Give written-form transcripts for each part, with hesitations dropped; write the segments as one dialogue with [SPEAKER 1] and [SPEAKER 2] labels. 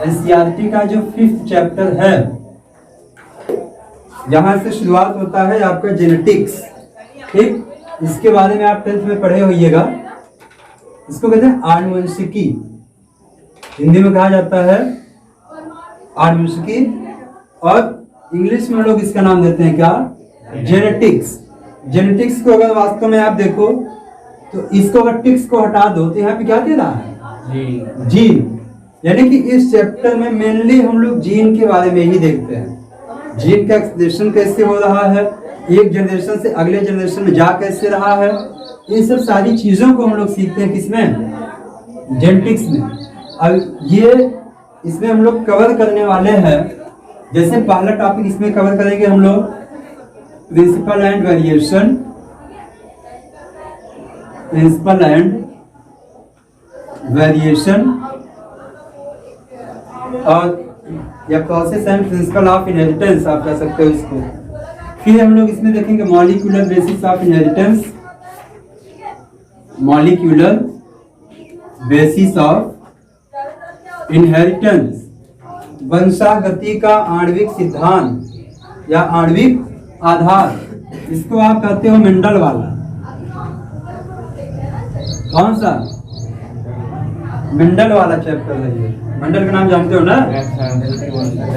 [SPEAKER 1] NCERT का जो 5th chapter है, यहां से शुरुआत होता है आपका जेनेटिक्स। ठीक, इसके बारे में आप 10th में पढ़े होइएगा। इसको कहते हैं आनुवंशिकी, हिंदी में कहा जाता है आनुवंशिकी, और इंग्लिश में लोग इसका नाम देते हैं क्या, जेनेटिक्स। जेनेटिक्स को अगर वास्तव में आप देखो तो इसको अगर टिक्स को हटा दो तो यहाँ पे क्या दे रहा है, जीन। यानी कि इस चैप्टर में मेनली हम लोग जीन के बारे में ही देखते हैं। जीन का एक्सप्रेशन कैसे हो रहा है, एक जनरेशन से अगले जनरेशन में जा कैसे रहा है, इन सब सारी चीजों को हम लोग सीखते हैं किसमें, जेनेटिक्स में। अब ये इसमें हम लोग कवर करने वाले हैं, जैसे पहला टॉपिक इसमें कवर करेंगे हम लोग principle and variation, principle and variation, और या process and principle of inheritance आप कह सकते हो इसको। फिर हम लोग इसमें देखेंगे molecular basis of inheritance, molecular basis of inheritance, वंशागति का आणविक सिद्धांत या आणविक आधार, इसको आप कहते हो मेंडल वाला। कौन सा, मेंडल वाला चैप्टर है ये। मेंडल का नाम जानते हो ना?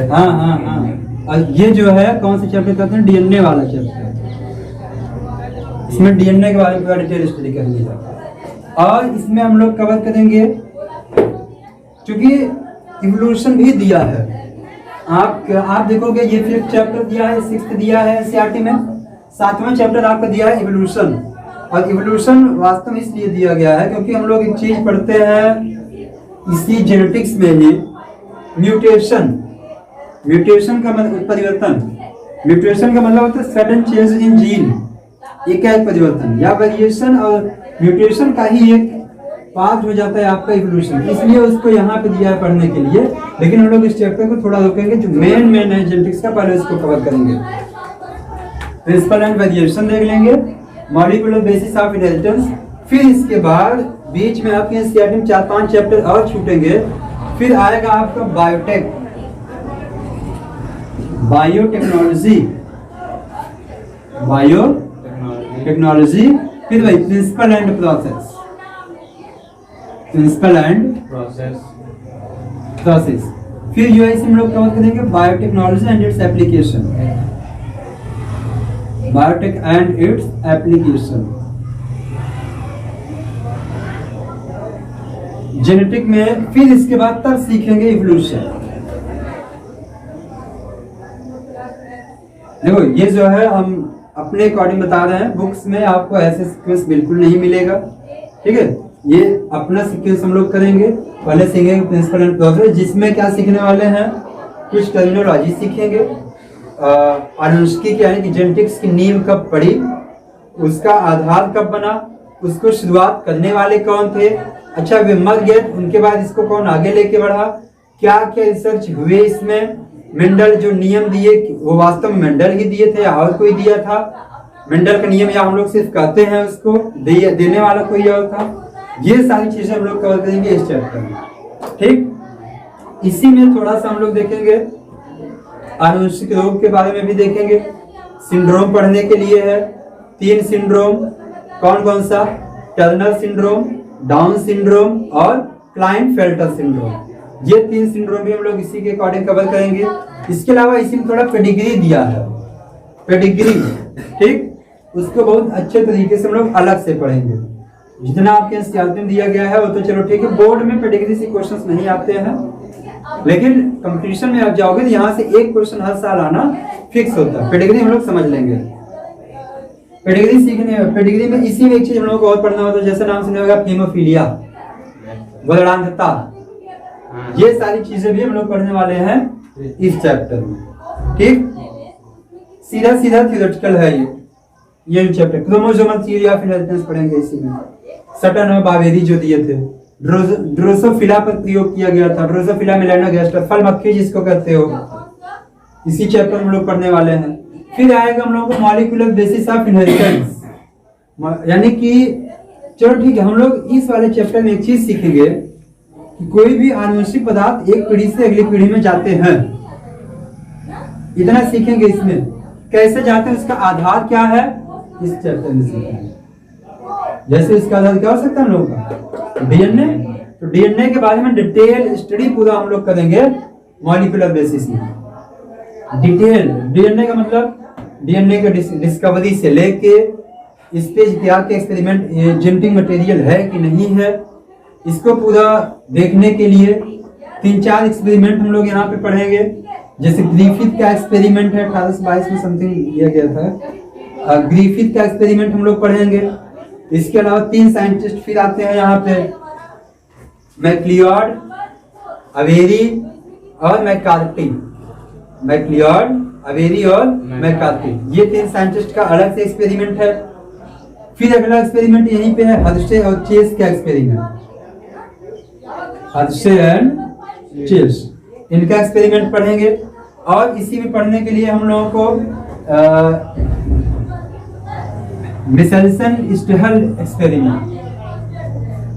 [SPEAKER 1] हाँ हाँ हाँ। और ये जो है कौन सा चैप्टर कहते हैं, डीएनए वाला चैप्टर। इसमें डीएनए के बारे में पूरा डिटेल स्टडी करेंगे, और इसमें हम लोग कवर करेंगे क्योंकि इवोल्यूशन भी दिया है। आप देखोगे ये 5th चैप्टर दिया है, 6th दिया है एनसीईआरटी में, 7वां चैप्टर आपका दिया है इवोल्यूशन। और इवोल्यूशन वास्तव में इसलिए दिया गया है क्योंकि हम लोग एक चीज पढ़ते हैं इसी जेनेटिक्स में ही, म्यूटेशन। म्यूटेशन का मतलब परिवर्तन, म्यूटेशन का मतलब होता है सडन चेंज इन जीन, एक परिवर्तन, या वेरिएशन और म्यूटेशन का ही एक पार्ट हो जाता है आपका इवोल्यूशन। इसलिए उसको यहाँ पे दिया है पढ़ने के लिए, लेकिन हम लोग इस चैप्टर को थोड़ा रोकेंगे। जो मेन है जेनेटिक्स का, पहले इसको कवर करेंगे। प्रिंसिपल एंड वेरिएशन देख लेंगे, मॉलिक्यूलर बेसिस ऑफ इनहेरिटेंस, फिर इसके बाद बीच में आपके एनसीईआरटी में 4-5 चैप्टर और छूटेंगे। फिर आएगा आपका बायोटेक्नोलॉजी, फिर वही principle and process, principle and process. फिर जो है हम लोग कवर करेंगे biotechnology and its application, biotech and its application. Genetic में फिर इसके बाद तब सीखेंगे इवोल्यूशन। देखो ये जो है हम अपने अकॉर्डिंग बता रहे हैं, बुक्स में आपको ऐसे सीक्वेंस बिल्कुल नहीं मिलेगा। ठीक है, ये अपना सीक्वेंस हम लोग करेंगे। पहले सीखेंगे प्रिंसिपल एंड प्रोसेस, जिसमें क्या सीखने वाले हैं, कुछ टर्मिनोलॉजी सीखेंगे, आनुवंशिकी यानी कि जेनेटिक्स की नींव कब पड़ी, उसका आधार कब बना, उसको शुरुआत करने वाले कौन थे, अच्छा वे मर गए, उनके बाद इसको कौन आगे लेके बढ़ा, क्या क्या रिसर्च हुए इसमें, मेंडल जो नियम दिए वो वास्तव में मेंडल ही दिए थे या और कोई दिया था, मेंडल का नियम या हम लोग सिर्फ कहते हैं उसको, देने वाला कोई और था। ये सारी चीजें हम लोग कवर करेंगे इस चैप्टर में। ठीक, इसी में थोड़ा सा हम लोग देखेंगे आनुवंशिक रोग के बारे में भी देखेंगे। सिंड्रोम पढ़ने के लिए है 3 सिंड्रोम, कौन कौन सा, टर्नर सिंड्रोम, डाउन सिंड्रोम और क्लाइनफेल्टर सिंड्रोम। ये 3 सिंड्रोम भी हम लोग इसी के अकॉर्डिंग कवर करेंगे। इसके अलावा इसी में थोड़ा पेडिग्री दिया है, पेडिग्री, ठीक, उसको बहुत अच्छे तरीके से हम लोग अलग से पढ़ेंगे। जितना आपके एनसीईआरटी में दिया गया है वो तो चलो ठीक है, बोर्ड में पेडिग्री से क्वेश्चंस नहीं आते हैं, लेकिन कंपटीशन में आप जाओगे तो यहाँ से एक क्वेश्चन हर साल आना फिक्स होता है। पेडिग्री हम लोग समझ लेंगे। पेडिग्री सीखने, पेडिग्री में इसी में एक चीज हम लोग को और पढ़ना होता है, जैसे नाम सुना होगा हीमोफीलिया, बलरांधता, ये सारी चीजें भी हम लोग पढ़ने वाले हैं इस चैप्टर में। ठीक, सीधा सीधा थ्योरेटिकल है ये chapter. Chromosomal theory of inheritance पढ़ेंगे इसी में। सटन और बावेरी जो दिए थे, ड्रोसोफिला पर प्रयोग किया गया था, ड्रोसोफिला मेलानोगास्टर, फल मक्खी जिसको कहते हो, इसी चैप्टर में हम लोग पढ़ने वाले हैं। फिर आएगा हम लोग को मॉलिक्यूलर बेसिस ऑफ इनहेरिटेंस, यानी कि चलो ठीक है, हम लोग इस वाले चैप्टर में एक चीज सीखेंगे कि कोई भी आनुवंशिक पदार्थ एक पीढ़ी से अगली पीढ़ी में जाते हैं। इतना सीखेंगे इसमें, कैसे जाते हैं, उसका आधार क्या है, इस चैप्टर में सीखेंगे। जैसे इसका आधार क्या हो सकता है हम लोगों का, डीएनए। तो डीएनए के बारे में डिटेल स्टडी पूरा हम लोग करेंगे मॉलिक्यूलर बेसिस में। डिटेल डीएनए का मतलब डीएनए के डिस्कवरी से लेके इस पे क्या के एक्सपेरिमेंट जेनेटिक मटेरियल है कि नहीं है, इसको पूरा देखने के लिए 3-4 एक्सपेरिमेंट हम लोग यहाँ पे पढ़ेंगे। जैसे ग्रिफिथ का एक्सपेरिमेंट है 1822 में समथिंग किया गया था, ग्रिफिथ का एक्सपेरिमेंट हम लोग पढ़ेंगे। इसके अलावा 3 साइंटिस्ट फिर आते हैं यहाँ पे, मैक्लियोड, अवेरी और मैककार्टी। मैक्लियोड, अवेरी और मैककार्टी, ये 3 साइंटिस्ट का अलग से एक्सपेरिमेंट है। फिर अगला एक्सपेरिमेंट यहीं पे है हर्शे और चेस का एक्सपेरिमेंट, हर्शे एंड चेस, इनका एक्सपेरिमेंट पढ़ेंगे। और इसी में पढ़ने के लिए हम लोगों को मिशेल्सन स्टेहल एक्सपेरिमेंट,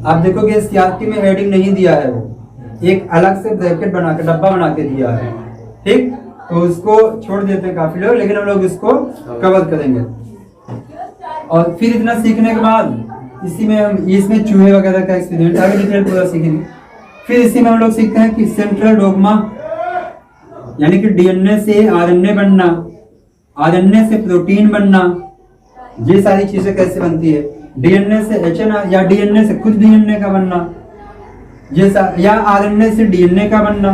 [SPEAKER 1] आप देखोगे सीआरटी में हेडिंग नहीं दिया है, वो एक अलग से ब्रैकेट बना के डब्बा बना के दिया है, ठीक। तो उसको छोड़ देते हैं काफी लोग, लेकिन हम लोग इसको कवर करेंगे। और फिर इतना सीखने के बाद इसी में हम इसमें चूहे वगैरह का एक्सपेरिमेंट आगे डिटेल पूरा सीखेंगे। फिर इसी में हम लोग सीखते हैं कि सेंट्रल डोग्मा, यानी कि डीएनए से आरएनए बनना, आरएनए से प्रोटीन बनना, ये सारी चीजें कैसे बनती है, डीएनए से एचएनए या डीएनए से खुद डीएनए का बनना, ये या आरएनए से डीएनए का बनना,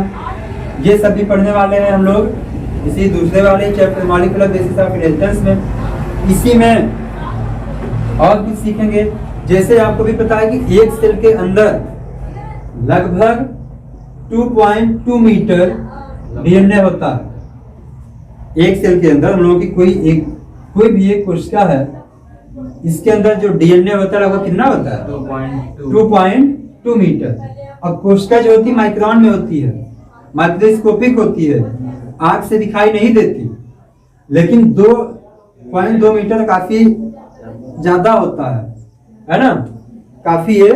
[SPEAKER 1] ये सब भी पढ़ने वाले हैं हम लोग इसी दूसरे वाले chapter molecular basis of inheritance में। इसी में और कुछ सीखेंगे। जैसे आपको भी पता है कि एक सेल के अंदर लगभग 2.2 मीटर डीएनए होता है। एक सेल के अंदर हम लोगों की कोई भी एक कोशिका है, इसके अंदर जो डीएनए होता है लगभग कितना होता है, 2.2 मीटर। और कोशिका जो होती है माइक्रोन में होती है, माइक्रोस्कोपिक होती है, आंख से दिखाई नहीं देती, लेकिन 2.2 मीटर काफी ज्यादा होता है ना, काफी ये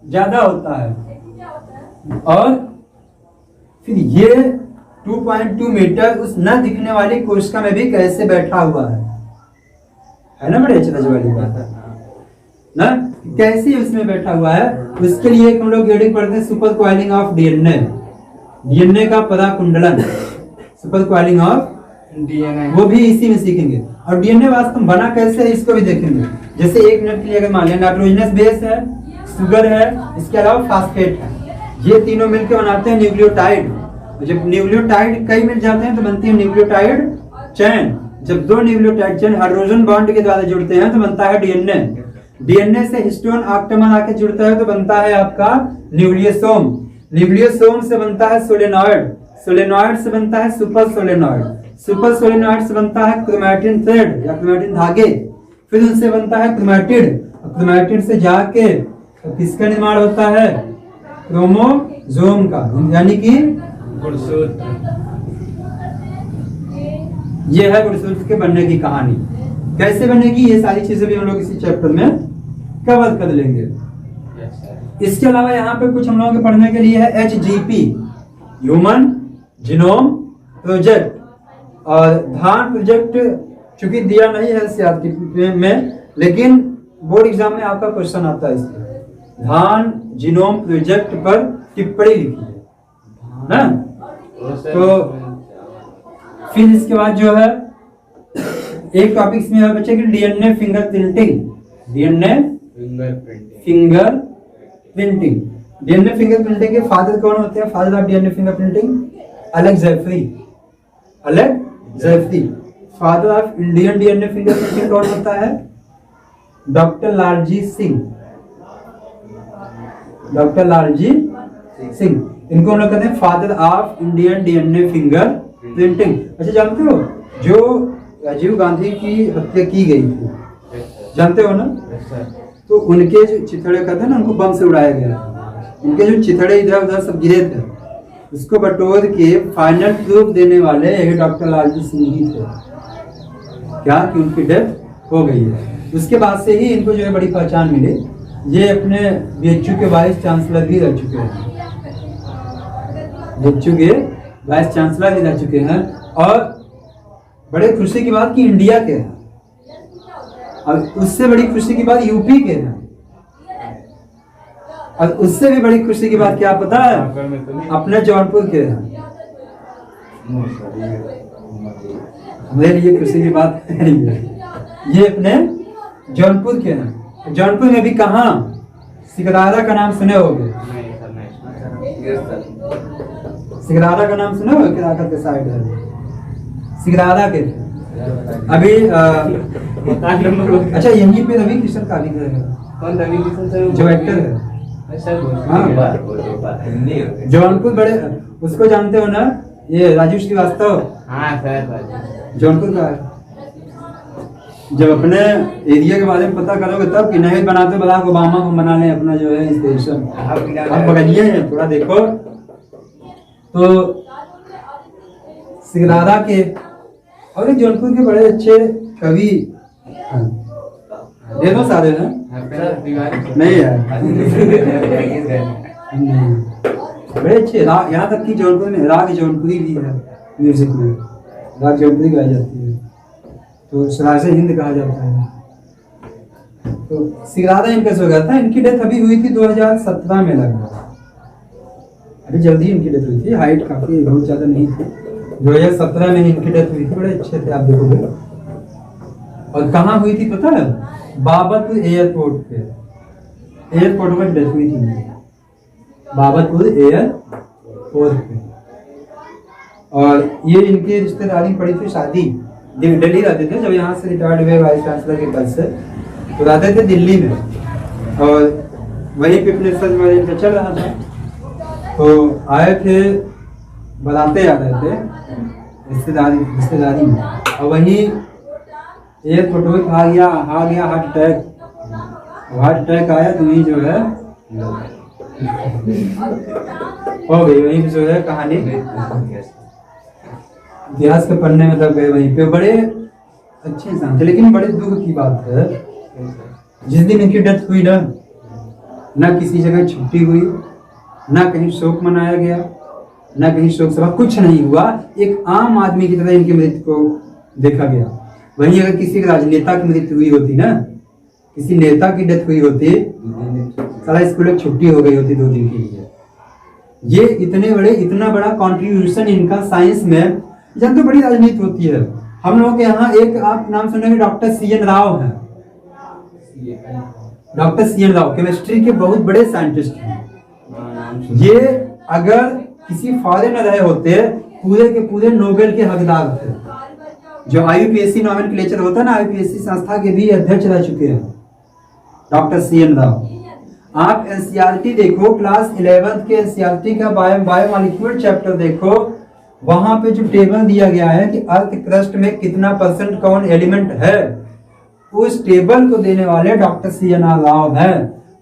[SPEAKER 1] ज्यादा होता है। और फिर ये 2.2 मीटर उस न दिखने वाली कोशिका में भी कैसे बैठा हुआ है ना, बड़े अच्छे वाली बात है ना, कैसे उसमें बैठा हुआ है। उसके लिए एक हम लोग हेडिंग पढ़ते हैं, super coiling of DNA, DNA का पराकुंडलन, सुपर कॉइलिंग ऑफ डीएनए, वो भी इसी में सीखेंगे। और डीएनए वास्तव में बना कैसे है इसको भी देखेंगे। जैसे एक मिनट के लिए अगर मान लिया नाइट्रोजनस बेस है, शुगर है, इसके अलावा फास्फेट है, ये तीनों मिलकर बनाते हैं न्यूक्लियोटाइड। जब न्यूक्लियोटाइड कई मिल जाते हैं तो बनती है न्यूक्लियोटाइड चेन। जब 2 न्यूक्लियोटाइड चेन हाइड्रोजन बॉन्ड के द्वारा जुड़ते हैं तो बनता है डीएनए। डीएनए से हिस्टोन ऑक्टेमर आके जुड़ता है तो बनता है आपका न्यूक्लियोसोम। न्यूक्लियोसोम से बनता है सोलेनॉइड, सोलेनॉइड से बनता है सुपर सोलेनॉइड, सुपर सोलेनॉइड से बनता है क्रोमैटिन थ्रेड या क्रोमैटिन धागे, फिर उनसे बनता है क्रोमैटिड, क्रोमैटिड से जाके तो किसका निर्माण होता है, क्रोमोसोम का, यानी कि गुणसूत्र। ये है गुणसूत्र के बनने की कहानी। कैसे बनेगी ये सारी चीजें भी हम लोग इसी चैप्टर में कवर कर लेंगे। इसके अलावा यहाँ पे कुछ हम लोगों के पढ़ने के लिए है HGP, ह्यूमन जीनोम प्रोजेक्ट। और धान प्रोजेक्ट चूंकि दिया नहीं है सीआरटी में, लेकिन बोर्ड एग्जाम में आपका क्वेश्चन आता है इसलिए धान जीनोम प्रोजेक्ट पर टिप्पणी लिखी है ना। तो फिर इसके बाद जो है एक टॉपिक इसमें है बच्चे की DNA fingerprinting, DNA fingerprinting. DNA fingerprinting के फादर कौन होते हैं, father of DNA fingerprinting Alex Jeffrey, Alex Jeffrey. Father of Indian DNA fingerprinting कौन होता है, डॉक्टर लालजी सिंह, डॉक्टर लालजी सिंह। इनको हम लोग कहते हैं father of Indian DNA finger printing. अच्छा जानते हो जो राजीव गांधी की हत्या की गई थी, जानते हो ना, तो उनके जो चिथड़े कहते हैं ना, उनको बम से उड़ाया गया था, उनके जो चिथड़े इधर उधर सब गिरे थे, उसको बटोर के फाइनल प्रूफ देने वाले यही डॉक्टर लालजी सिंह ही थे, क्या कि उनकी डेथ हो गई है। उसके बाद से ही इनको जो है बड़ी पहचान मिली। ये अपने BHU के वाइस चांसलर भी रह चुके हैं, देख चुके, वाइस चांसलर भी रह चुके हैं, और बड़े खुशी की बात कि इंडिया के हैं, और उससे बड़ी खुशी की बात यूपी के हैं, और उससे भी बड़ी खुशी की बात क्या पता है, अपने जौनपुर के हैं। मेरे लिए खुशी की बात है ये अपने जौनपुर के हैं। जौनपुर में भी कहाँ, सिकरारा का नाम सुने होंगे, सिकरारा का नाम सुने होंगे, किराकर के साइड है सिकरारा के। अभी अच्छा यहीं पे रवि किशन कारीगर है, जो एक्टर है। हाँ जौनपुर बड़े, उसको जानते हो ना, ये राजू श्रीवास्तव। हाँ सर जौनपुर का है। जब अपने एरिया के बारे में पता करोगे तब कि नहीं बनाते, बराक ओबामा को बना लें अपना जो है स्टेशन। आप बगलिए हैं, थोड़ा देखो तो सिकरारा के, और एक जौनपुर के बड़े अच्छे कवि दोनों सारे हैं। नहीं है बड़े अच्छे, यहाँ तक कि जौनपुर में राग जौनपुरी भी है, म्यूजिक में राग जौनपुरी गाई जाती है, तो सराज हिंद कहा जाता है। तो सिकरारा इनका हो गया था, इनकी डेथ अभी हुई थी 2017 में लगभग, अभी जल्दी इनकी डेथ हुई थी, हाइट काफी बहुत ज्यादा नहीं थी, 2017 में इनकी डेथ हुई थी, बड़े अच्छे थे आप देखोगे। और कहाँ हुई थी पता है, बाबतपुर एयरपोर्ट पे, एयरपोर्ट पर डेथ हुई थी, बाबतपुर एयरपोर्ट पे। और ये इनके रिश्तेदारी पड़ी थी, शादी दिल्ली रहते थे, जब यहाँ से रिटायर्ड हुए वाइस चांसलर के पद से, तो रहते थे दिल्ली में, और वहीं पे अपने सच चल रहा था, तो आए थे, बनाते आ रहे थे रिश्तेदारी में, और वहीं एयरपोर्ट पे आ गया हार्ट अटैक आया, तो वहीं जो है हो गई, वहीं जो है कहानी इतिहास के पढ़ने में लग गए वहीं पे। बड़े अच्छे इंसान थे, लेकिन बड़े दुख की बात है, जिस दिन इनकी डेथ हुई ना किसी जगह छुट्टी हुई, ना कहीं शोक मनाया गया, ना कहीं शोक सभा, कुछ नहीं हुआ, एक आम आदमी की तरह इनकी मृत्यु को देखा गया। वहीं अगर किसी राजनेता की मृत्यु हुई होती ना, किसी नेता की डेथ हुई होती, सारा स्कूल छुट्टी हो गई होती 2 दिन के लिए। ये इतना बड़ा कंट्रीब्यूशन इनका साइंस में, जब तो बड़ी राजनीति होती है। हम लोगों के यहाँ एक आप नाम सुनेंगे, डॉक्टर CN राव है, डॉक्टर CN राव केमिस्ट्री के बहुत बड़े साइंटिस्ट हैं। ये अगर किसी फॉरेन में रहे होते, पूरे के पूरे नोबेल के हकदार थे। जो IUPAC नॉमेनक्लेचर होता है ना, IUPAC संस्था के भी अध्यक्ष रह चुके हैं डॉक्टर CN राव। आप NCERT देखो, क्लास 11th के NCERT का बायोमॉलिक्यूल चैप्टर देखो, वहां पे जो टेबल दिया गया है कि अर्थ क्रस्ट में कितना % कौन एलिमेंट है, उस टेबल को देने वाले डॉक्टर CN राव है।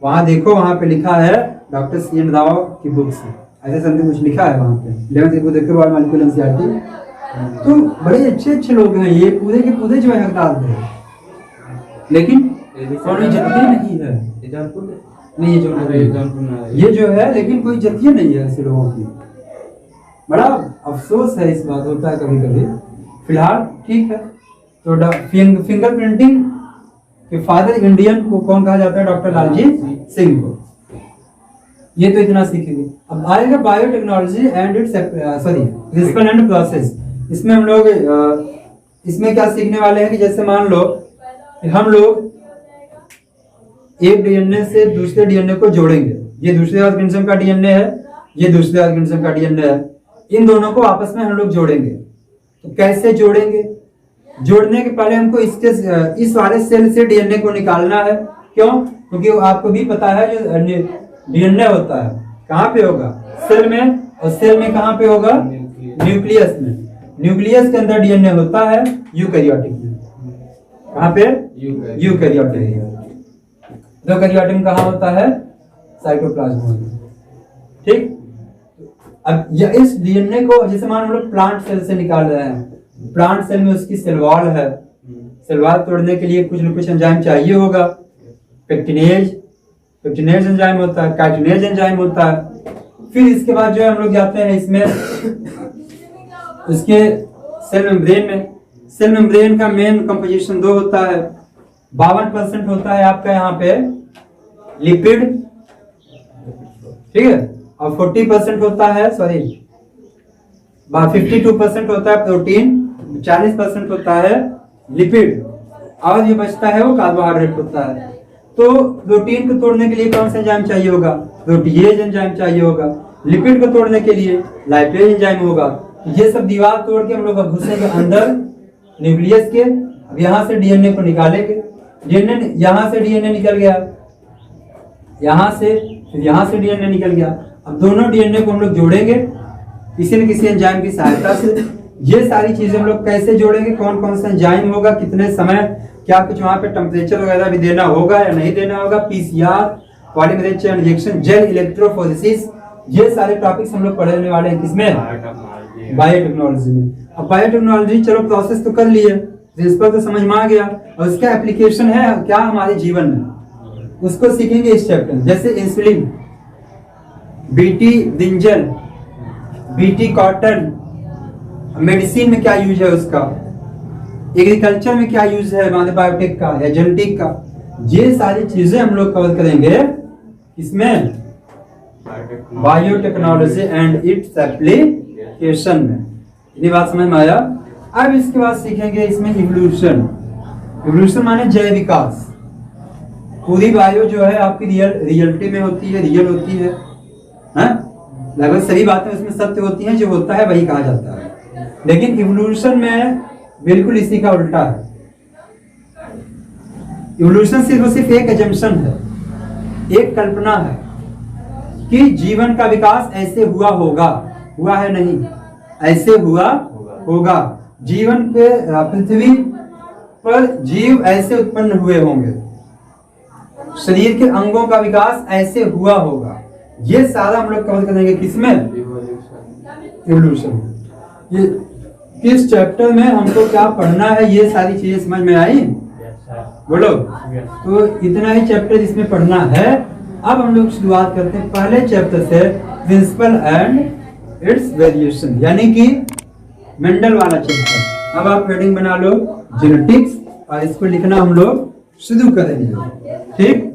[SPEAKER 1] वहां देखो, वहां पे लिखा है डॉक्टर CN राव की बुक से, ऐसे समथिंग कुछ लिखा है वहां पे 11th की बुक देखो, बायोमॉलिक्यूल NCERT। तो बड़े अच्छे लोग हैं ये, पूरे के पूरे जो है हकदार थे, लेकिन कोई जतिया नहीं है। नहीं ये जो है, लेकिन कोई जतिया नहीं है ऐसे लोगों की। बड़ा अफसोस है, इस बात होता है कभी कभी। फिलहाल ठीक है, तो फिंगर प्रिंटिंग के फादर इंडियन को कौन कहा जाता है, डॉक्टर लालजी सिंह को। ये तो इतना सीखेंगे। अब आएगा biotechnology and its principle and process. इसमें हम लोग इसमें क्या सीखने वाले हैं कि जैसे मान लो कि हम लोग एक DNA से दूसरे DNA को जोड़ेंगे, ये दूसरे ऑर्गेनिज्म का DNA है, ये दूसरे ऑर्गेनिज्म का DNA है, इन दोनों को आपस में हम लोग जोड़ेंगे। तो कैसे जोड़ेंगे? जोड़ने के पहले हमको इस वाले सेल से DNA को निकालना है। क्यों? क्योंकि आपको भी पता है जो DNA होता है कहाँ पे होगा, सेल में, और सेल में कहाँ पे होगा, न्यूक्लियस में। न्यूक्लियस के अंदर DNA होता है यूकैरियोटिक में। कहाँ पे? यूकैरियोटिक। प्रोकैरियोटिक में कहाँ होता है, साइटोप्लाज्म में। ठीक। अब इस DNA को जैसे मान लो प्लांट सेल से निकाल रहे हैं, प्लांट सेल में उसकी सेल वॉल है, सेल वॉल तोड़ने के लिए कुछ न कुछ एंजाइम चाहिए होगा। पेक्टिनेज एंजाइम होता है, काइटिनेज एंजाइम होता है। फिर इसके बाद जो है हम लोग जाते हैं इसमें उसके सेल मेम्ब्रेन में। सेल मेम्ब्रेन का मेन कंपोजिशन 2 होता है। 52% होता है आपका यहाँ पे लिपिड, ठीक है, और 40% होता है 52% होता है प्रोटीन, 40% होता है लिपिड, और ये बचता है वो कार्बोहाइड्रेट होता है। तो प्रोटीन को तोड़ने के लिए कौन सा एंजाइम चाहिए होगा? प्रोटीएज एंजाइम चाहिए होगा। लिपिड को तोड़ने के लिए लाइपेज एंजाइम होगा। ये सब दीवार तोड़ के हम लोग घुसेंगे अंदर न्यूक्लियस के। अब यहाँ से डीएनए को निकालेंगे। डीएनए यहाँ से डीएनए निकल गया, यहाँ से डीएनए निकल गया। अब दोनों डीएनए को हम लोग जोड़ेंगे किसी न किसी एंजाइम की सहायता से। ये सारी चीजें हम लोग कैसे जोड़ेंगे, कौन कौन सा एंजाइम होगा, कितने समय, क्या कुछ वहां पे टेम्परेचर वगैरह भी देना होगा या नहीं देना होगा, PCR, polymerase chain reaction, gel electrophoresis, ये सारे टॉपिक्स हम लोग पढ़ने वाले हैं किसमें? बायोटेक्नोलॉजी में। अब बायोटेक्नोलॉजी चलो प्रोसेस तो कर लिए, प्रिंसिपल तो समझ में आ गया, और उसका एप्लीकेशन है क्या हमारे जीवन में, उसको सीखेंगे इस चैप्टर। जैसे insulin, BT brinjal, BT cotton, medicine में क्या यूज है उसका, एग्रीकल्चर में क्या यूज है हमारे बायोटेक का या जेनेटिक का, ये सारी चीजें हम लोग कवर करेंगे इसमें बायोटेक्नोलॉजी एंड इट्स एप्लीकेशन में। ये बात समझ में आया। अब इसके बाद सीखेंगे इसमें इवोल्यूशन। इवोल्यूशन माने जय विकास। पूरी बायो जो है आपकी रियलिटी में होती है, रियल होती है, लगभग सभी बातें उसमें सत्य होती हैं, जो होता है वही कहा जाता है। लेकिन इवोल्यूशन में बिल्कुल इसी का उल्टा है। इवोल्यूशन सिर्फ एक एजम्पशन है, एक कल्पना है कि जीवन का विकास ऐसे हुआ होगा, हुआ है नहीं, ऐसे हुआ होगा। जीवन पे पृथ्वी पर जीव ऐसे उत्पन्न हुए होंगे, शरीर के अंगों का विकास ऐसे हुआ होगा। ये सारा हम लोग कवर करेंगे किसमें? इवोल्यूशन। ये किस चैप्टर में हमको क्या पढ़ना है, ये सारी चीजें समझ में आई? बोलो। तो इतना ही चैप्टर इसमें पढ़ना है। अब हम लोग शुरुआत करते हैं पहले चैप्टर से, प्रिंसिपल एंड इट्स वेरिएशन, यानी कि मेंडल वाला चैप्टर। अब आप हेडिंग बना लो जेनेटिक्स, और इसको लिखना हम लोग शुरू करेंगे, ठीक।